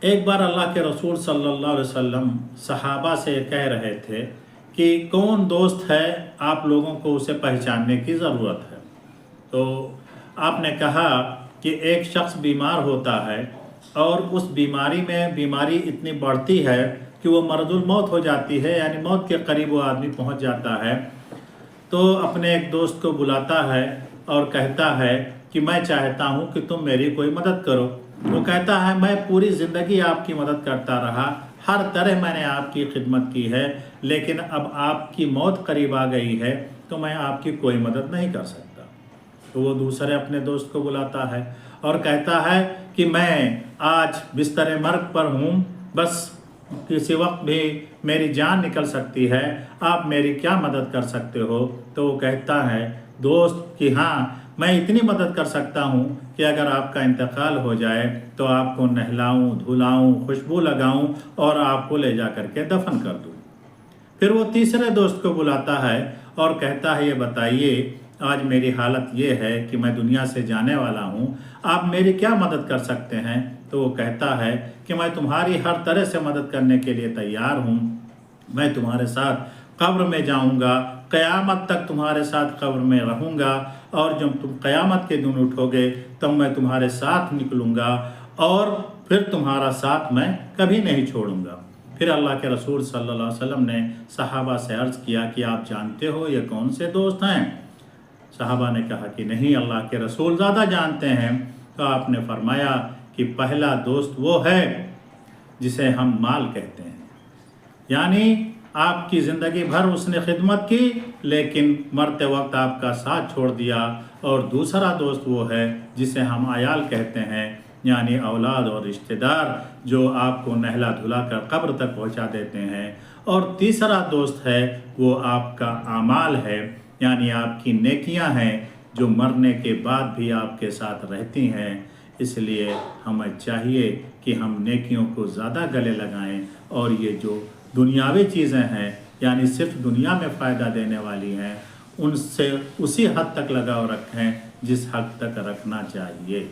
ایک بار اللہ کے رسول صلی اللہ علیہ وسلم صحابہ سے کہہ رہے تھے کہ کون دوست ہے آپ لوگوں کو اسے پہچاننے کی ضرورت ہے۔ تو آپ نے کہا کہ ایک شخص بیمار ہوتا ہے اور اس بیماری اتنی بڑھتی ہے کہ وہ مرض الموت ہو جاتی ہے، یعنی موت کے قریب وہ آدمی پہنچ جاتا ہے، تو اپنے ایک دوست کو بلاتا ہے اور کہتا ہے کہ میں چاہتا ہوں کہ تم میری کوئی مدد کرو۔ وہ کہتا ہے میں پوری زندگی آپ کی مدد کرتا رہا، ہر طرح میں نے آپ کی خدمت کی ہے، لیکن اب آپ کی موت قریب آ گئی ہے تو میں آپ کی کوئی مدد نہیں کر سکتا۔ تو وہ دوسرے اپنے دوست کو بلاتا ہے اور کہتا ہے کہ میں آج بستر مرگ پر ہوں، بس کسی وقت بھی میری جان نکل سکتی ہے، آپ میری کیا مدد کر سکتے ہو؟ تو وہ کہتا ہے دوست کہ ہاں میں اتنی مدد کر سکتا ہوں کہ اگر آپ کا انتقال ہو جائے تو آپ کو نہلاؤں، دھلاؤں، خوشبو لگاؤں اور آپ کو لے جا کر کے دفن کر دوں۔ پھر وہ تیسرے دوست کو بلاتا ہے اور کہتا ہے یہ بتائیے آج میری حالت یہ ہے کہ میں دنیا سے جانے والا ہوں، آپ میری کیا مدد کر سکتے ہیں؟ تو وہ کہتا ہے کہ میں تمہاری ہر طرح سے مدد کرنے کے لیے تیار ہوں، میں تمہارے ساتھ قبر میں جاؤں گا، قیامت تک تمہارے ساتھ قبر میں رہوں گا، اور جب تم قیامت کے دن اٹھو گے تب میں تمہارے ساتھ نکلوں گا اور پھر تمہارا ساتھ میں کبھی نہیں چھوڑوں گا۔ پھر اللہ کے رسول صلی اللہ علیہ وسلم نے صحابہ سے عرض کیا کہ آپ جانتے ہو یہ کون سے دوست ہیں؟ صحابہ نے کہا کہ نہیں، اللہ کے رسول زیادہ جانتے ہیں۔ تو آپ نے فرمایا کہ پہلا دوست وہ ہے جسے ہم مال کہتے ہیں، یعنی آپ کی زندگی بھر اس نے خدمت کی لیکن مرتے وقت آپ کا ساتھ چھوڑ دیا۔ اور دوسرا دوست وہ ہے جسے ہم عیال کہتے ہیں، یعنی اولاد اور رشتہ دار جو آپ کو نہلا دھلا کر قبر تک پہنچا دیتے ہیں۔ اور تیسرا دوست ہے وہ آپ کا اعمال ہے، یعنی آپ کی نیکیاں ہیں جو مرنے کے بعد بھی آپ کے ساتھ رہتی ہیں۔ اس لیے ہمیں چاہیے کہ ہم نیکیوں کو زیادہ گلے لگائیں اور یہ جو دنیاوی چیزیں ہیں یعنی صرف دنیا میں فائدہ دینے والی ہیں ان سے اسی حد تک لگاؤ رکھیں جس حد تک رکھنا چاہیے۔